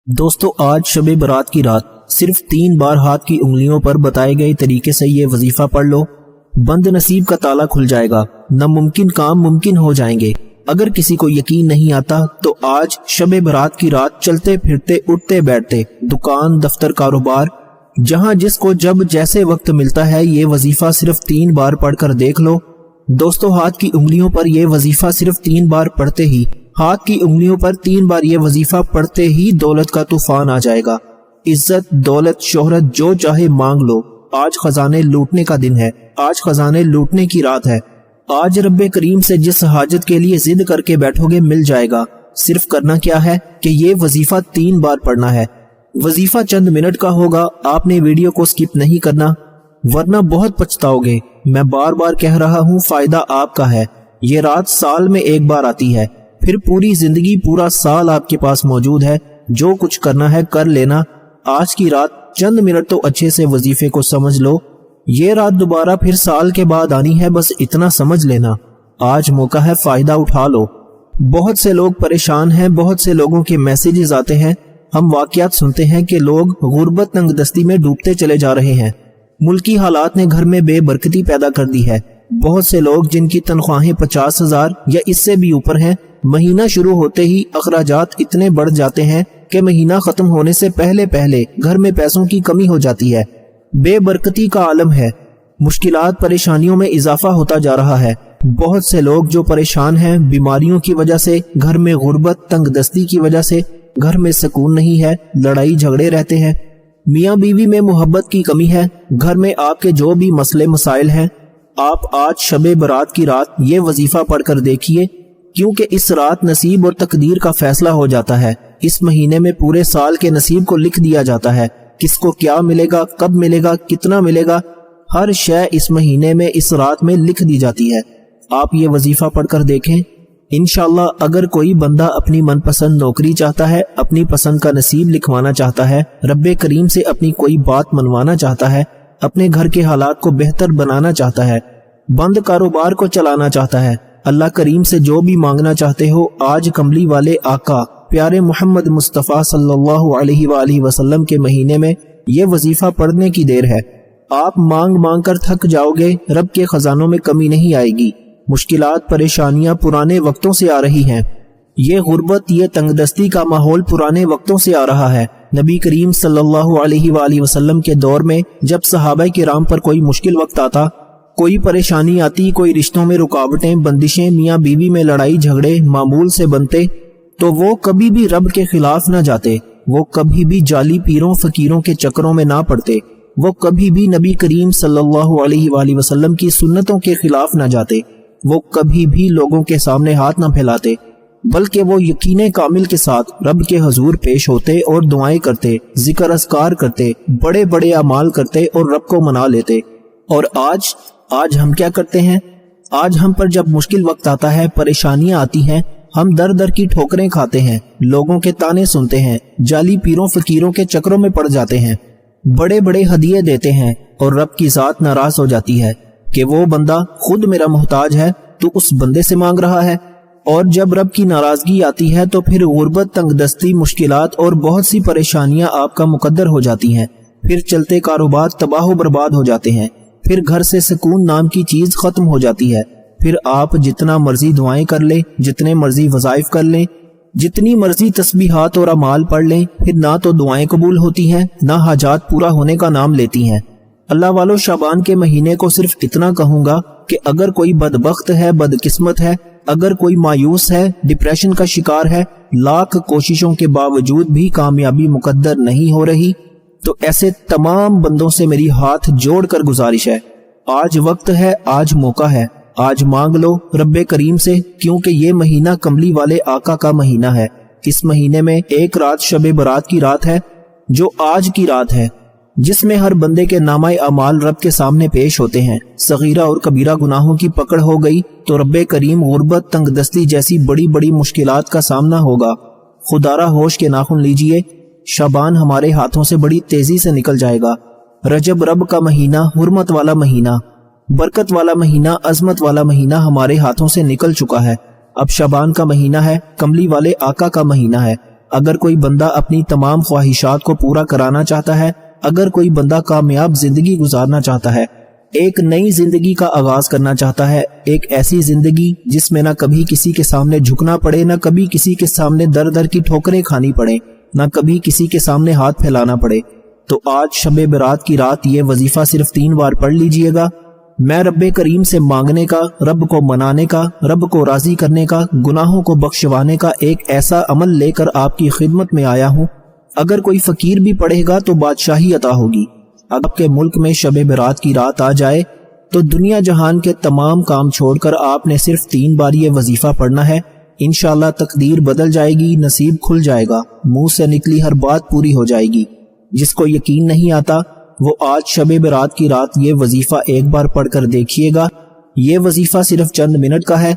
دوستو آج شب برات کی رات صرف 3 بار ہاتھ کی انگلیوں پر بتائے گئے طریقے سے یہ وظیفہ پڑھ لو، بند نصیب کا تالا کھل جائے گا، ناممکن کام ممکن ہو جائیں گے۔ اگر کسی کو یقین نہیں آتا تو آج شب برات کی رات چلتے پھرتے اٹھتے بیٹھتے دکان دفتر کاروبار جہاں جس کو جب جیسے وقت ملتا ہے یہ وظیفہ صرف 3 بار پڑھ کر دیکھ لو۔ دوستو ہاتھ کی انگلیوں پر یہ وظیفہ صرف 3 بار پڑھتے ہی ہاتھ کی انگلیوں پر 3 بار یہ وظیفہ پڑھتے ہی دولت کا طوفان آ جائے گا۔ عزت، دولت، شہرت جو چاہے مانگ لو۔ آج خزانے لوٹنے کا دن ہے، آج خزانے لوٹنے کی رات ہے۔ آج رب کریم سے جس حاجت کے لیے ضد کر کے بیٹھو گے مل جائے گا۔ صرف کرنا کیا ہے کہ یہ وظیفہ 3 بار پڑھنا ہے۔ وظیفہ چند منٹ کا ہوگا، آپ نے ویڈیو کو سکپ نہیں کرنا ورنہ بہت پچھتاؤ گے۔ میں بار بار کہہ رہا ہوں فائدہ آپ کا ہے۔ یہ رات سال میں ایک بار آتی ہے، پھر پوری زندگی پورا سال آپ کے پاس موجود ہے۔ جو کچھ کرنا ہے کر لینا۔ آج کی رات چند منٹ تو اچھے سے وظیفے کو سمجھ لو۔ یہ رات دوبارہ پھر سال کے بعد آنی ہے، بس اتنا سمجھ لینا۔ آج موقع ہے، فائدہ اٹھا لو۔ بہت سے لوگ پریشان ہیں، بہت سے لوگوں کے میسیجز آتے ہیں، ہم واقعات سنتے ہیں کہ لوگ غربت تنگ دستی میں ڈوبتے چلے جا رہے ہیں۔ ملکی حالات نے گھر میں بے برکتی پیدا کر دی ہے۔ بہت سے لوگ جن کی تنخواہیں 50,000 یا اس سے بھی اوپر ہیں، مہینہ شروع ہوتے ہی اخراجات اتنے بڑھ جاتے ہیں کہ مہینہ ختم ہونے سے پہلے گھر میں پیسوں کی کمی ہو جاتی ہے۔ بے برکتی کا عالم ہے، مشکلات پریشانیوں میں اضافہ ہوتا جا رہا ہے۔ بہت سے لوگ جو پریشان ہیں بیماریوں کی وجہ سے، گھر میں غربت تنگ دستی کی وجہ سے، گھر میں سکون نہیں ہے، لڑائی جھگڑے رہتے ہیں، میاں بیوی میں محبت کی کمی ہے، گھر میں آپ کے جو بھی مسئلے مسائل ہیں، آپ آج شب برات کی رات یہ وظیفہ پڑھ کر دیکھیے، کیونکہ اس رات نصیب اور تقدیر کا فیصلہ ہو جاتا ہے۔ اس مہینے میں پورے سال کے نصیب کو لکھ دیا جاتا ہے، کس کو کیا ملے گا، کب ملے گا، کتنا ملے گا، ہر شے اس مہینے میں اس رات میں لکھ دی جاتی ہے۔ آپ یہ وظیفہ پڑھ کر دیکھیں، انشاءاللہ اگر کوئی بندہ اپنی من پسند نوکری چاہتا ہے، اپنی پسند کا نصیب لکھوانا چاہتا ہے، رب کریم سے اپنی کوئی بات منوانا چاہتا ہے، اپنے گھر کے حالات کو بہتر بنانا چاہتا ہے، بند کاروبار کو چلانا چاہتا ہے، اللہ کریم سے جو بھی مانگنا چاہتے ہو، آج کملی والے آقا پیارے محمد مصطفیٰ صلی اللہ علیہ وآلہ وسلم کے مہینے میں یہ وظیفہ پڑھنے کی دیر ہے۔ آپ مانگ مانگ کر تھک جاؤ گے، رب کے خزانوں میں کمی نہیں آئے گی۔ مشکلات پریشانیاں پرانے وقتوں سے آ رہی ہیں، یہ غربت یہ تنگ دستی کا ماحول پرانے وقتوں سے آ رہا ہے۔ نبی کریم صلی اللہ علیہ وآلہ وسلم کے دور میں جب صحابہ کرام پر کوئی مشکل وقت آتا، کوئی پریشانی آتی، کوئی رشتوں میں رکاوٹیں بندشیں، میاں بیوی میں لڑائی جھگڑے معمول سے بنتے، تو وہ کبھی بھی رب کے خلاف نہ جاتے، وہ کبھی بھی جعلی پیروں فقیروں کے چکروں میں نہ پڑتے، وہ کبھی بھی نبی کریم صلی اللہ علیہ وآلہ وسلم کی سنتوں کے خلاف نہ جاتے، وہ کبھی بھی لوگوں کے سامنے ہاتھ نہ پھیلاتے، بلکہ وہ یقین کامل کے ساتھ رب کے حضور پیش ہوتے اور دعائیں کرتے، ذکر اذکار کرتے، بڑے بڑے اعمال کرتے اور رب کو منا لیتے۔ اور آج ہم کیا کرتے ہیں؟ آج ہم پر جب مشکل وقت آتا ہے، پریشانیاں آتی ہیں، ہم در در کی ٹھوکریں کھاتے ہیں، لوگوں کے تانے سنتے ہیں، جعلی پیروں فقیروں کے چکروں میں پڑ جاتے ہیں، بڑے بڑے ہدیے دیتے ہیں، اور رب کی ذات ناراض ہو جاتی ہے کہ وہ بندہ خود میرا محتاج ہے، تو اس بندے سے مانگ رہا ہے۔ اور جب رب کی ناراضگی آتی ہے تو پھر غربت تنگ دستی مشکلات اور بہت سی پریشانیاں آپ کا مقدر ہو جاتی ہیں، پھر چلتے کاروبار تباہ و برباد ہو جاتے ہیں، پھر گھر سے سکون نام کی چیز ختم ہو جاتی ہے، پھر آپ جتنا مرضی دعائیں کر لیں، جتنے مرضی وظائف کر لیں، جتنی مرضی تسبیحات اور اعمال پڑھ لیں، پھر نہ تو دعائیں قبول ہوتی ہیں، نہ حاجات پورا ہونے کا نام لیتی ہیں۔ اللہ والو شعبان کے مہینے کو صرف اتنا کہوں گا کہ اگر کوئی بدبخت ہے، بدقسمت ہے، اگر کوئی مایوس ہے، ڈپریشن کا شکار ہے، لاکھ کوششوں کے باوجود بھی کامیابی مقدر نہیں ہو رہی، تو ایسے تمام بندوں سے میری ہاتھ جوڑ کر گزارش ہے، آج وقت ہے، آج موقع ہے، آج مانگ لو رب کریم سے، کیونکہ یہ مہینہ کملی والے آقا کا مہینہ ہے۔ اس مہینے میں ایک رات شب برات کی رات ہے، جو آج کی رات ہے، جس میں ہر بندے کے نامہ اعمال رب کے سامنے پیش ہوتے ہیں۔ صغیرہ اور کبیرہ گناہوں کی پکڑ ہو گئی تو رب کریم غربت تنگ دستی جیسی بڑی بڑی مشکلات کا سامنا ہوگا۔ خدارہ ہوش کے ناخن لیجئے، شعبان ہمارے ہاتھوں سے بڑی تیزی سے نکل جائے گا۔ رجب رب کا مہینہ، حرمت والا مہینہ، برکت والا مہینہ، عظمت والا مہینہ ہمارے ہاتھوں سے نکل چکا ہے۔ اب شعبان کا مہینہ ہے، کملی والے آقا کا مہینہ ہے۔ اگر کوئی بندہ اپنی تمام خواہشات کو پورا کرانا چاہتا ہے، اگر کوئی بندہ کامیاب زندگی گزارنا چاہتا ہے، ایک نئی زندگی کا آغاز کرنا چاہتا ہے، ایک ایسی زندگی جس میں نہ کبھی کسی کے سامنے جھکنا پڑے، نہ کبھی کسی کے سامنے در در کی ٹھوکریں کھانی پڑے، نہ کبھی کسی کے سامنے ہاتھ پھیلانا پڑے، تو آج شب برات کی رات یہ وظیفہ صرف 3 بار پڑھ لیجئے گا۔ میں رب کریم سے مانگنے کا، رب کو منانے کا، رب کو راضی کرنے کا، گناہوں کو بخشوانے کا ایک ایسا عمل لے کر آپ کی خدمت میں آیا ہوں۔ اگر کوئی فقیر بھی پڑھے گا تو بادشاہی عطا ہوگی۔ اگر آپ کے ملک میں شب برات کی رات آ جائے تو دنیا جہان کے تمام کام چھوڑ کر آپ نے صرف 3 بار یہ وظیفہ پڑھنا ہے۔ انشاءاللہ تقدیر بدل جائے گی، نصیب کھل جائے گا، منہ سے نکلی ہر بات پوری ہو جائے گی۔ جس کو یقین نہیں آتا وہ آج شب برات کی رات یہ وظیفہ ایک بار پڑھ کر دیکھیے گا۔ یہ وظیفہ صرف چند منٹ کا ہے۔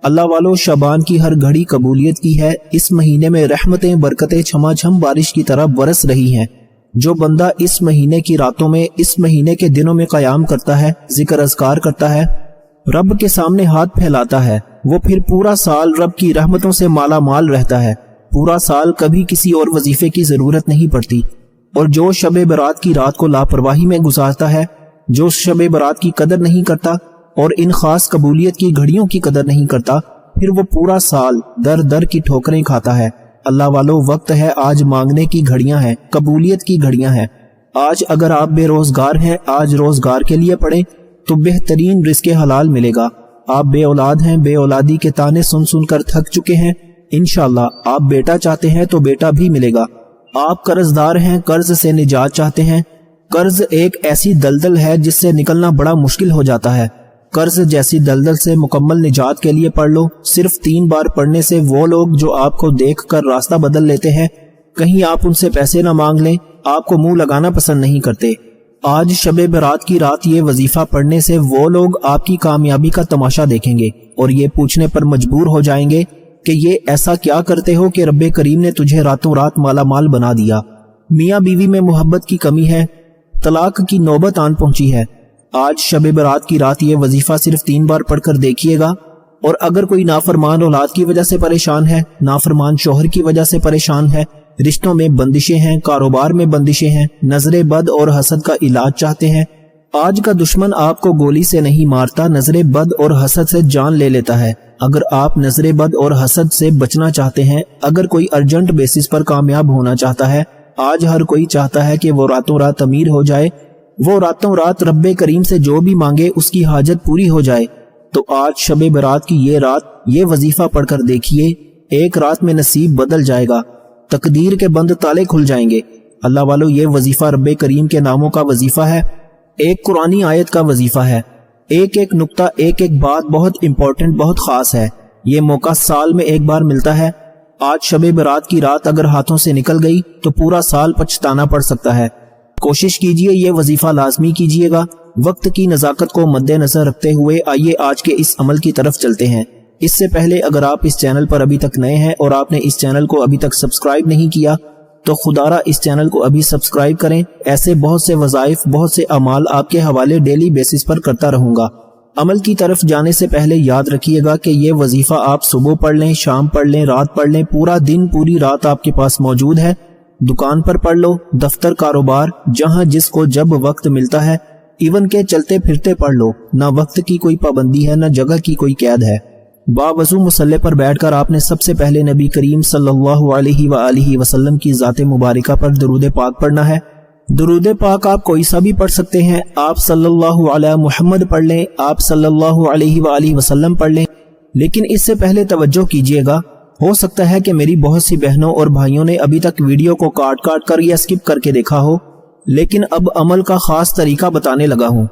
اللہ والو، شعبان کی ہر گھڑی قبولیت کی ہے۔ اس مہینے میں رحمتیں برکتیں چھما چھم بارش کی طرح برس رہی ہیں۔ جو بندہ اس مہینے کی راتوں میں، اس مہینے کے دنوں میں قیام کرتا ہے، ذکر اذکار کرتا ہے، رب کے سامنے ہاتھ پھیلاتا ہے، وہ پھر پورا سال رب کی رحمتوں سے مالا مال رہتا ہے۔ پورا سال کبھی کسی اور وظیفے کی ضرورت نہیں پڑتی۔ اور جو شب برات کی رات کو لاپرواہی میں گزارتا ہے، جو شب برات کی قدر نہیں کرتا اور ان خاص قبولیت کی گھڑیوں کی قدر نہیں کرتا، پھر وہ پورا سال در در کی ٹھوکریں کھاتا ہے۔ اللہ والو، وقت ہے، آج مانگنے کی گھڑیاں ہیں، قبولیت کی گھڑیاں ہیں۔ آج اگر آپ بے روزگار ہیں، آج روزگار کے لیے پڑھیں تو بہترین رزق حلال ملے گا۔ آپ بے اولاد ہیں، بے اولادی کے تانے سن سن کر تھک چکے ہیں، انشاءاللہ آپ بیٹا چاہتے ہیں تو بیٹا بھی ملے گا۔ آپ قرض دار ہیں، قرض سے نجات چاہتے ہیں۔ قرض ایک ایسی دلدل ہے جس سے نکلنا بڑا مشکل ہو جاتا ہے۔ قرض جیسی دلدل سے مکمل نجات کے لیے پڑھ لو۔ صرف 3 بار پڑھنے سے وہ لوگ جو آپ کو دیکھ کر راستہ بدل لیتے ہیں، کہیں آپ ان سے پیسے نہ مانگ لیں، آپ کو منہ لگانا پسند نہیں کرتے۔ آج شب برات کی رات یہ وظیفہ پڑھنے سے وہ لوگ آپ کی کامیابی کا تماشا دیکھیں گے اور یہ پوچھنے پر مجبور ہو جائیں گے کہ یہ ایسا کیا کرتے ہو کہ رب کریم نے تجھے راتوں رات مالا مال بنا دیا۔ میاں بیوی میں محبت کی کمی ہے، طلاق کی نوبت آن پہنچی ہے۔ آج شب برات کی رات یہ وظیفہ صرف 3 بار پڑھ کر دیکھیے گا۔ اور اگر کوئی نافرمان اولاد کی وجہ سے پریشان ہے، نافرمان شوہر کی وجہ سے پریشان ہے، رشتوں میں بندشیں ہیں، کاروبار میں بندشیں ہیں، نظر بد اور حسد کا علاج چاہتے ہیں، آج کا دشمن آپ کو گولی سے نہیں مارتا، نظر بد اور حسد سے جان لے لیتا ہے۔ اگر آپ نظر بد اور حسد سے بچنا چاہتے ہیں، اگر کوئی ارجنٹ بیسس پر کامیاب ہونا چاہتا ہے، آج ہر کوئی چاہتا ہے کہ وہ راتوں رات امیر ہو جائے، وہ راتوں رات رب کریم سے جو بھی مانگے اس کی حاجت پوری ہو جائے، تو آج شب برات کی یہ رات یہ وظیفہ پڑھ کر دیکھیے، ایک رات میں نصیب بدل جائے گا، تقدیر کے بند تالے کھل جائیں گے۔ اللہ والو، یہ وظیفہ رب کریم کے ناموں کا وظیفہ ہے، ایک قرآنی آیت کا وظیفہ ہے، ایک ایک نقطہ، ایک ایک بات بہت امپورٹنٹ، بہت خاص ہے۔ یہ موقع سال میں ایک بار ملتا ہے۔ آج شب برات کی رات اگر ہاتھوں سے نکل گئی تو پورا سال پچھتانا پڑ سکتا ہے۔ کوشش کیجئے، یہ وظیفہ لازمی کیجئے گا۔ وقت کی نزاکت کو مد نظر رکھتے ہوئے آئیے آج کے اس عمل کی طرف چلتے ہیں۔ اس سے پہلے اگر آپ اس چینل پر ابھی تک نئے ہیں اور آپ نے اس چینل کو ابھی تک سبسکرائب نہیں کیا تو خدا را اس چینل کو ابھی سبسکرائب کریں۔ ایسے بہت سے وظائف، بہت سے اعمال آپ کے حوالے ڈیلی بیسس پر کرتا رہوں گا۔ عمل کی طرف جانے سے پہلے یاد رکھیے گا کہ یہ وظیفہ آپ صبح پڑھ لیں، شام پڑھ لیں، رات پڑھ لیں، پورا دن پوری رات آپ کے پاس موجود ہے۔ دکان پر پڑھ لو، دفتر، کاروبار، جہاں جس کو جب وقت ملتا ہے، ایون کے چلتے پھرتے پڑھ لو۔ نہ وقت کی کوئی پابندی ہے، نہ جگہ کی کوئی قید ہے۔ باوضو مصلی پر بیٹھ کر آپ نے سب سے پہلے نبی کریم صلی اللہ علیہ وآلہ وسلم کی ذات مبارکہ پر درود پاک پڑھنا ہے۔ درود پاک آپ کوئی سا بھی پڑھ سکتے ہیں، آپ صلی اللہ علیہ محمد پڑھ لیں، آپ صلی اللہ علیہ وآلہ وسلم پڑھ لیں، لیکن اس سے پہلے توجہ کیجئے گا، ہو سکتا ہے کہ میری بہت سی بہنوں اور بھائیوں نے ابھی تک ویڈیو کو کاٹ کاٹ کر یا سکپ کر کے دیکھا ہو، لیکن اب عمل کا خاص طریقہ بتانے لگا ہوں،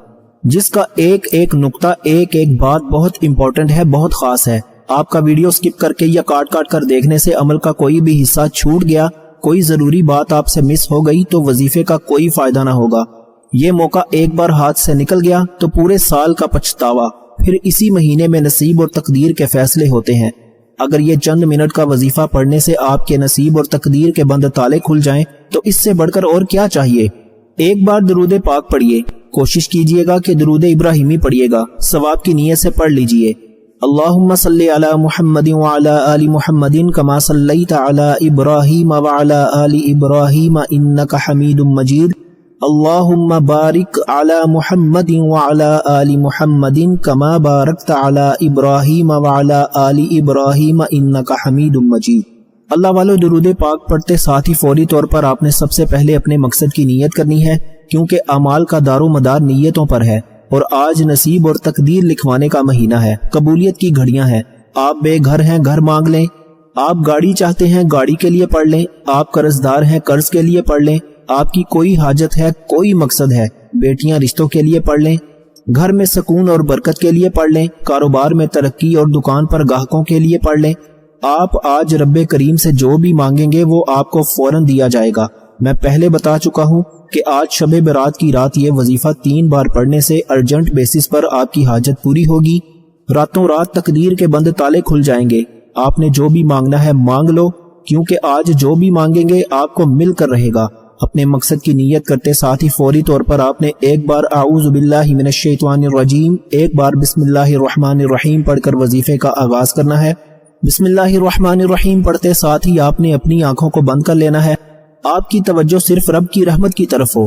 جس کا ایک ایک نقطہ، ایک ایک بات بہت امپورٹنٹ ہے، بہت خاص ہے۔ آپ کا ویڈیو سکپ کر کے یا کاٹ کاٹ کر دیکھنے سے عمل کا کوئی بھی حصہ چھوٹ گیا، کوئی ضروری بات آپ سے مس ہو گئی تو وظیفے کا کوئی فائدہ نہ ہوگا۔ یہ موقع ایک بار ہاتھ سے نکل گیا تو پورے سال کا پچھتاوا پھر اسی مہینے میں نصیب اور تقدیر کے فیصلے ہوتے ہیں۔ اگر یہ چند منٹ کا وظیفہ پڑھنے سے آپ کے نصیب اور تقدیر کے بند تالے کھل جائیں تو اس سے بڑھ کر اور کیا چاہیے۔ ایک بار درود پاک پڑھیے، کوشش کیجئے گا کہ درود ابراہیمی پڑھیے گا، ثواب کی نیت سے پڑھ لیجئے۔ اللہم صلی علی محمد وعلی آل محمد کما صلیت علی ابراہیم وعلی آل ابراہیم انک حمید مجید اللہم بارک علی محمد وعلی آل محمد کما بارکت علی ابراہیم وعلی آل ابراہیم انک حمید مجید۔ اللہ والو، درود پاک پڑھتے ساتھ ہی فوری طور پر آپ نے سب سے پہلے اپنے مقصد کی نیت کرنی ہے، کیونکہ اعمال کا دار و مدار نیتوں پر ہے، اور آج نصیب اور تقدیر لکھوانے کا مہینہ ہے، قبولیت کی گھڑیاں ہیں۔ آپ بے گھر ہیں، گھر مانگ لیں، آپ گاڑی چاہتے ہیں، گاڑی کے لیے پڑھ لیں، آپ قرض دار ہیں، قرض کے لیے پڑھ لیں، آپ کی کوئی حاجت ہے، کوئی مقصد ہے، بیٹیاں رشتوں کے لیے پڑھ لیں، گھر میں سکون اور برکت کے لیے پڑھ لیں، کاروبار میں ترقی اور دکان پر گاہکوں کے لیے پڑھ لیں۔ آپ آج رب کریم سے جو بھی مانگیں گے وہ آپ کو فوراً دیا جائے گا۔ میں پہلے بتا چکا ہوں کہ آج شب برات کی رات یہ وظیفہ 3 بار پڑھنے سے ارجنٹ بیسس پر آپ کی حاجت پوری ہوگی، راتوں رات تقدیر کے بند تالے کھل جائیں گے۔ آپ نے جو بھی مانگنا ہے مانگ لو، کیونکہ آج جو بھی مانگیں گے آپ کو مل کر رہے گا۔ اپنے مقصد کی نیت کرتے ساتھ ہی فوری طور پر آپ نے ایک بار اعوذ باللہ من الشیطان الرجیم، ایک بار بسم اللہ الرحمن الرحیم پڑھ کر وظیفے کا آغاز کرنا ہے۔ بسم اللہ الرحمن الرحیم پڑھتے ساتھ ہی آپ نے اپنی آنکھوں کو بند کر لینا ہے، آپ کی توجہ صرف رب کی رحمت کی طرف ہو۔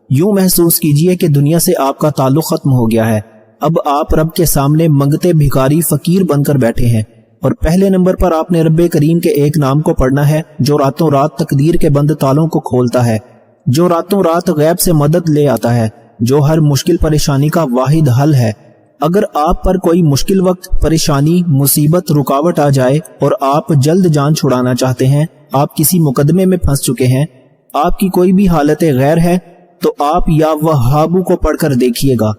یوں محسوس کیجئے کہ دنیا سے آپ کا تعلق ختم ہو گیا ہے، اب آپ رب کے سامنے منگتے بھکاری فقیر بن کر بیٹھے ہیں، اور پہلے نمبر پر آپ نے رب کریم کے ایک نام کو پڑھنا ہے جو راتوں رات تقدیر کے بند تالوں کو کھولتا ہے، جو راتوں رات غیب سے مدد لے آتا ہے، جو ہر مشکل پریشانی کا واحد حل ہے۔ اگر آپ پر کوئی مشکل وقت، پریشانی، مصیبت، رکاوٹ آ جائے اور آپ جلد جان چھڑانا چاہتے ہیں، آپ کسی مقدمے میں پھنس چکے ہیں، آپ کی کوئی بھی حالت غیر ہے، تو آپ یا وہابو کو پڑھ کر دیکھیے گا۔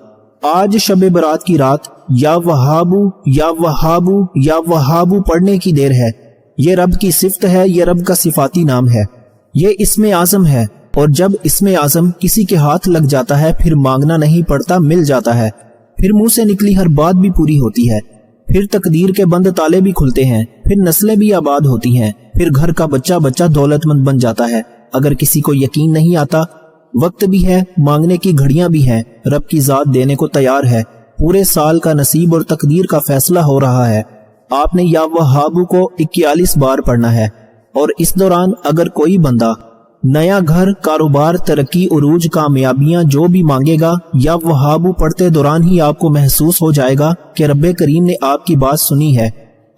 آج شب برات کی رات یا وہابو یا وہابو یا وہابو پڑھنے کی دیر ہے۔ یہ رب کی صفت ہے، یہ رب کا صفاتی نام ہے، یہ اسم اعظم ہے، اور جب اسم اعظم کسی کے ہاتھ لگ جاتا ہے پھر مانگنا نہیں پڑتا، مل جاتا ہے، پھر منہ سے نکلی ہر بات بھی پوری ہوتی ہے، پھر تقدیر کے بند تالے بھی کھلتے ہیں، پھر نسلیں بھی آباد ہوتی ہیں، پھر گھر کا بچہ بچہ دولت مند بن جاتا ہے۔ اگر کسی کو یقین نہیں آتا، وقت بھی ہے، مانگنے کی گھڑیاں بھی ہیں، رب کی ذات دینے کو تیار ہے، پورے سال کا نصیب اور تقدیر کا فیصلہ ہو رہا ہے۔ آپ نے یا وہابو کو 41 بار پڑھنا ہے، اور اس دوران اگر کوئی بندہ نیا گھر، کاروبار، ترقی، عروج، کامیابیاں جو بھی مانگے گا، یا وہابو پڑھتے دوران ہی آپ کو محسوس ہو جائے گا کہ رب کریم نے آپ کی بات سنی ہے،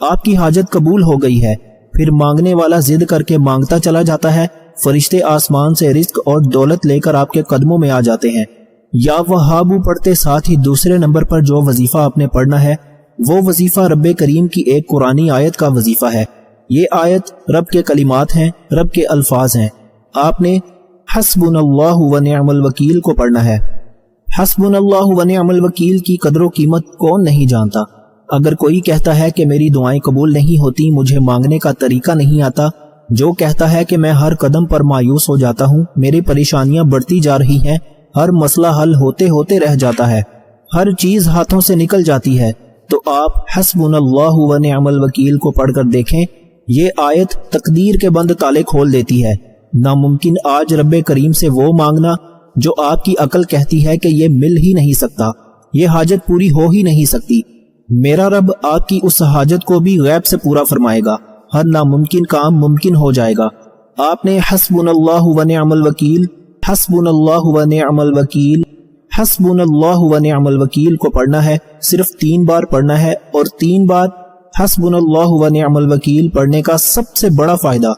آپ کی حاجت قبول ہو گئی ہے۔ پھر مانگنے والا ضد کر کے مانگتا چلا جاتا ہے، فرشتے آسمان سے رزق اور دولت لے کر آپ کے قدموں میں آ جاتے ہیں۔ یا وہابو پڑھتے ساتھ ہی دوسرے نمبر پر جو وظیفہ آپ نے پڑھنا ہے وہ وظیفہ رب کریم کی ایک قرآنی آیت کا وظیفہ ہے۔ یہ آیت رب کے کلمات ہیں، رب کے الفاظ ہیں۔ آپ نے حسبنا اللہ و نعم الوکیل کو پڑھنا ہے۔ حسبنا اللہ و نعم الوکیل کی قدر و قیمت کون نہیں جانتا؟ اگر کوئی کہتا ہے کہ میری دعائیں قبول نہیں ہوتی، مجھے مانگنے کا طریقہ نہیں آتا، جو کہتا ہے کہ میں ہر قدم پر مایوس ہو جاتا ہوں، میری پریشانیاں بڑھتی جا رہی ہیں، ہر مسئلہ حل ہوتے ہوتے رہ جاتا ہے، ہر چیز ہاتھوں سے نکل جاتی ہے، تو آپ حسبنا اللہ و نعم الوکیل کو پڑھ کر دیکھیں۔ یہ آیت تقدیر کے بند تالے کھول دیتی ہے۔ ناممکن آج رب کریم سے وہ مانگنا جو آپ کی عقل کہتی ہے کہ یہ مل ہی نہیں سکتا، یہ حاجت پوری ہو ہی نہیں سکتی۔ میرا رب آپ کی اس حاجت کو بھی غیب سے پورا فرمائے گا، ہر ناممکن کام ممکن ہو جائے گا۔ آپ نے حسبنا اللہ و نعم الوکیل، حسبنا اللہ و نعم الوکیل، حسبنا اللہ و نعم الوکیل کو پڑھنا ہے، صرف 3 بار پڑھنا ہے، اور 3 بار حسبنا اللہ و نعم الوکیل پڑھنے کا سب سے بڑا فائدہ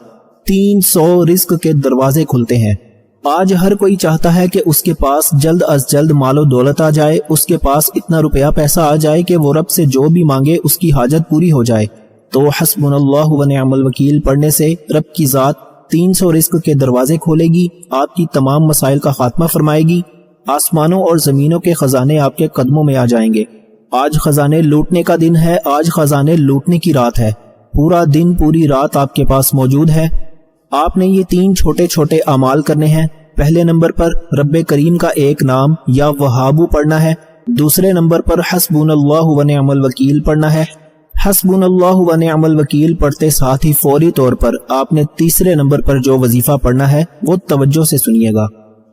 300 رزق کے دروازے کھلتے ہیں۔ آج ہر کوئی چاہتا ہے کہ اس کے پاس جلد از جلد مال و دولت آ جائے، اس کے پاس اتنا روپیہ پیسہ آ جائے کہ وہ رب سے جو بھی مانگے اس کی حاجت پوری ہو جائے۔ تو حسبنا اللہ و نعم الوکیل پڑھنے سے رب کی ذات 300 رزق کے دروازے کھولے گی، آپ کی تمام مسائل کا خاتمہ فرمائے گی، آسمانوں اور زمینوں کے خزانے آپ کے قدموں میں آ جائیں گے۔ آج خزانے لوٹنے کا دن ہے، آج خزانے لوٹنے کی رات ہے، پورا دن پوری رات آپ کے پاس موجود ہے۔ آپ نے یہ 3 چھوٹے چھوٹے اعمال کرنے ہیں۔ پہلے نمبر پر رب کریم کا ایک نام یا وہابو پڑھنا ہے، دوسرے نمبر پر حسبنا اللہ و نعم الوکیل پڑھنا ہے۔ حسبنا اللہ و نعم الوکیل پڑھتے ساتھ ہی فوری طور پر آپ نے تیسرے نمبر پر جو وظیفہ پڑھنا ہے وہ توجہ سے سنیے گا۔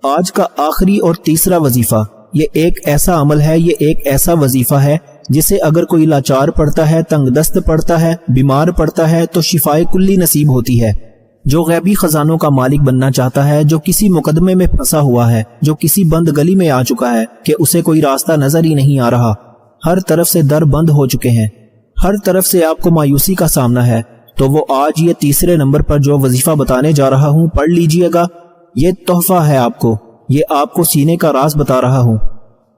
آج کا آخری اور تیسرا وظیفہ یہ ایک ایسا عمل ہے، یہ ایک ایسا وظیفہ ہے جسے اگر کوئی لاچار پڑتا ہے، تنگ دست پڑتا ہے، بیمار پڑتا ہے تو شفائے کلی نصیب ہوتی ہے۔ جو غیبی خزانوں کا مالک بننا چاہتا ہے، جو کسی مقدمے میں پھنسا ہوا ہے، جو کسی بند گلی میں آ چکا ہے کہ اسے کوئی راستہ نظر ہی نہیں آ رہا، ہر طرف سے در بند ہو چکے ہیں، ہر طرف سے آپ کو مایوسی کا سامنا ہے، تو وہ آج یہ تیسرے نمبر پر جو وظیفہ بتانے جا رہا ہوں پڑھ لیجئے گا۔ یہ تحفہ ہے آپ کو، یہ آپ کو سینے کا راز بتا رہا ہوں۔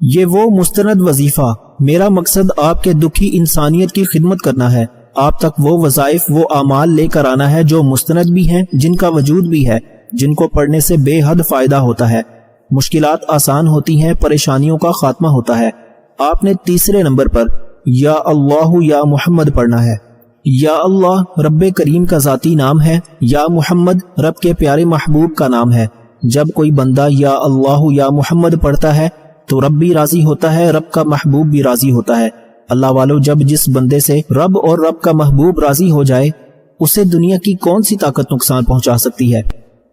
یہ وہ مستند وظیفہ، میرا مقصد آپ کے دکھی انسانیت کی خدمت کرنا ہے، آپ تک وہ وظائف، وہ اعمال لے کر آنا ہے جو مستند بھی ہیں، جن کا وجود بھی ہے، جن کو پڑھنے سے بے حد فائدہ ہوتا ہے، مشکلات آسان ہوتی ہیں، پریشانیوں کا خاتمہ ہوتا ہے۔ آپ نے تیسرے نمبر پر یا اللہ یا محمد پڑھنا ہے۔ یا اللہ رب کریم کا ذاتی نام ہے، یا محمد رب کے پیارے محبوب کا نام ہے۔ جب کوئی بندہ یا اللہ یا محمد پڑھتا ہے تو رب بھی راضی ہوتا ہے، رب کا محبوب بھی راضی ہوتا ہے۔ اللہ والو، جب جس بندے سے رب اور رب کا محبوب راضی ہو جائے، اسے دنیا کی کون سی طاقت نقصان پہنچا سکتی ہے؟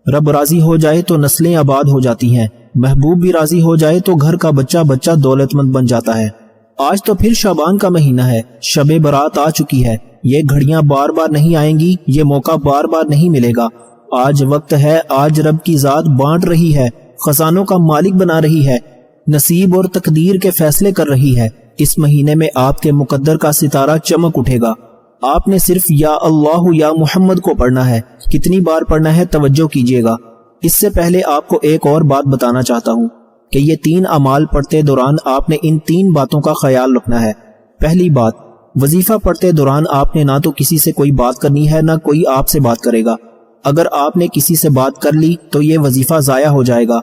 رب راضی ہو جائے تو نسلیں آباد ہو جاتی ہیں، محبوب بھی راضی ہو جائے تو گھر کا بچہ بچہ دولت مند بن جاتا ہے۔ آج تو پھر شعبان کا مہینہ ہے، شب برات آ چکی ہے، یہ گھڑیاں بار بار نہیں آئیں گی، یہ موقع بار بار نہیں ملے گا۔ آج وقت ہے، آج رب کی ذات بانٹ رہی ہے، خزانوں کا مالک بنا رہی ہے، نصیب اور تقدیر کے فیصلے کر رہی ہے۔ اس مہینے میں آپ کے مقدر کا ستارہ چمک اٹھے گا۔ آپ نے صرف یا اللہ یا محمد کو پڑھنا ہے۔ کتنی بار پڑھنا ہے توجہ کیجیے گا۔ اس سے پہلے آپ کو ایک اور بات بتانا چاہتا ہوں کہ یہ 3 اعمال پڑھتے دوران آپ نے ان 3 باتوں کا خیال رکھنا ہے۔ پہلی بات، وظیفہ پڑھتے دوران آپ نے نہ تو کسی سے کوئی بات کرنی ہے، نہ کوئی آپ سے بات کرے گا۔ اگر آپ نے کسی سے بات کر لی تو یہ وظیفہ ضائع ہو جائے گا۔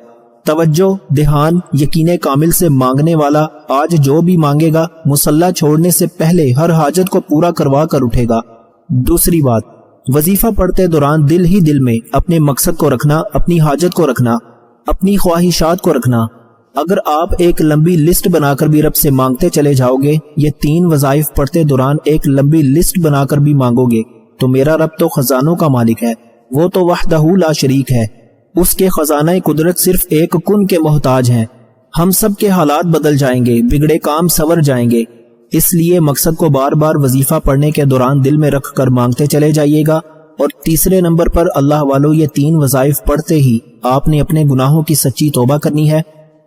توجہ، دھیان، یقین کامل سے مانگنے والا آج جو بھی مانگے گا، مصلی چھوڑنے سے پہلے ہر حاجت کو پورا کروا کر اٹھے گا۔ دوسری بات، وظیفہ پڑھتے دوران دل ہی دل میں اپنے مقصد کو رکھنا، اپنی حاجت کو رکھنا، اپنی خواہشات کو رکھنا۔ اگر آپ ایک لمبی لسٹ بنا کر بھی رب سے مانگتے چلے جاؤ گے، یہ 3 وظائف پڑھتے دوران ایک لمبی لسٹ بنا کر بھی مانگو گے، تو میرا رب تو خزانوں کا مالک ہے، وہ تو وحدہ لا شریک ہے، اس کے خزانہ قدرت صرف ایک کن کے محتاج ہیں۔ ہم سب کے حالات بدل جائیں گے، بگڑے کام سنور جائیں گے، اس لیے مقصد کو بار بار وظیفہ پڑھنے کے دوران دل میں رکھ کر مانگتے چلے جائیے گا۔ اور تیسرے نمبر پر اللہ والو، یہ 3 وظائف پڑھتے ہی آپ نے اپنے گناہوں کی سچی توبہ کرنی ہے۔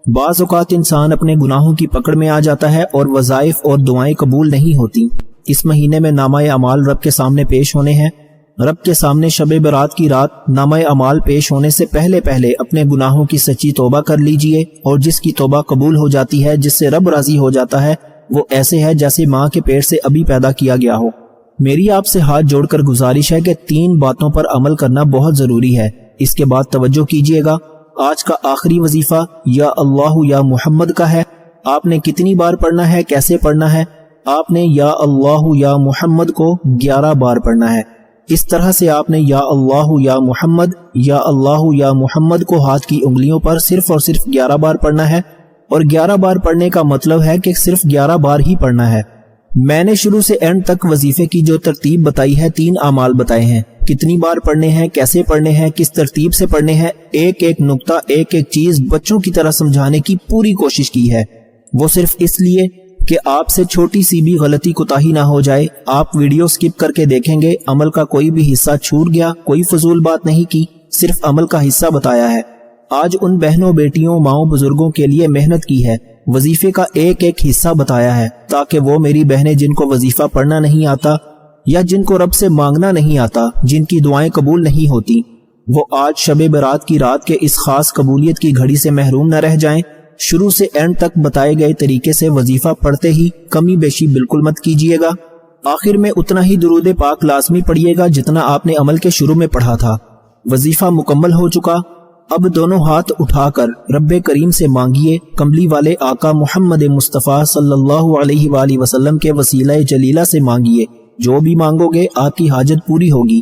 بعض اوقات انسان اپنے گناہوں کی پکڑ میں آ جاتا ہے اور وظائف اور دعائیں قبول نہیں ہوتی۔ اس مہینے میں نامہ اعمال رب کے سامنے پیش ہونے ہیں۔ رب کے سامنے شب برات کی رات نامہ اعمال پیش ہونے سے پہلے اپنے گناہوں کی سچی توبہ کر لیجئے، اور جس کی توبہ قبول ہو جاتی ہے، جس سے رب راضی ہو جاتا ہے، وہ ایسے ہے جیسے ماں کے پیٹ سے ابھی پیدا کیا گیا ہو۔ میری آپ سے ہاتھ جوڑ کر گزارش ہے کہ 3 باتوں پر عمل کرنا بہت ضروری ہے۔ اس کے بعد توجہ کیجئے گا، آج کا آخری وظیفہ یا اللہ یا محمد کا ہے۔ آپ نے کتنی بار پڑھنا ہے، کیسے پڑھنا ہے؟ آپ نے یا اللہ یا محمد کو 11 بار پڑھنا ہے۔ اس طرح سے آپ نے یا اللہ یا محمد کو ہاتھ کی انگلیوں پر صرف اور صرف 11 بار پڑھنا ہے، اور 11 بار پڑھنے کا مطلب ہے کہ صرف 11 بار ہی پڑھنا ہے۔ میں نے شروع سے اینڈ تک وظیفے کی جو ترتیب بتائی ہے، 3 اعمال بتائے ہیں، کتنی بار پڑھنے ہیں، کیسے پڑھنے ہیں، کس ترتیب سے پڑھنے ہیں، ایک ایک نقطہ، ایک ایک چیز بچوں کی طرح سمجھانے کی پوری کوشش کی ہے، وہ صرف اس لیے کہ آپ سے چھوٹی سی بھی غلطی کوتاہی نہ ہو جائے۔ آپ ویڈیو سکپ کر کے دیکھیں گے، عمل کا کوئی بھی حصہ چھوٹ گیا، کوئی فضول بات نہیں کی، صرف عمل کا حصہ بتایا ہے۔ آج ان بہنوں، بیٹیوں، ماؤں، بزرگوں کے لیے محنت کی ہے، وظیفے کا ایک ایک حصہ بتایا ہے، تاکہ وہ میری بہنیں جن کو وظیفہ پڑھنا نہیں آتا، یا جن کو رب سے مانگنا نہیں آتا، جن کی دعائیں قبول نہیں ہوتی، وہ آج شب برات کی رات کے اس خاص قبولیت کی گھڑی سے محروم نہ رہ جائیں۔ شروع سے اینڈ تک بتائے گئے طریقے سے وظیفہ پڑھتے ہی کمی بیشی بالکل مت کیجیے گا۔ آخر میں اتنا ہی درود پاک لازمی پڑھیے گا جتنا آپ نے عمل کے شروع میں پڑھا تھا۔ وظیفہ مکمل ہو چکا، اب دونوں ہاتھ اٹھا کر رب کریم سے مانگیے، کملی والے آقا محمد مصطفیٰ صلی اللہ علیہ وآلہ وسلم کے وسیلہ جلیلہ سے مانگیے۔ جو بھی مانگو گے آپ کی حاجت پوری ہوگی۔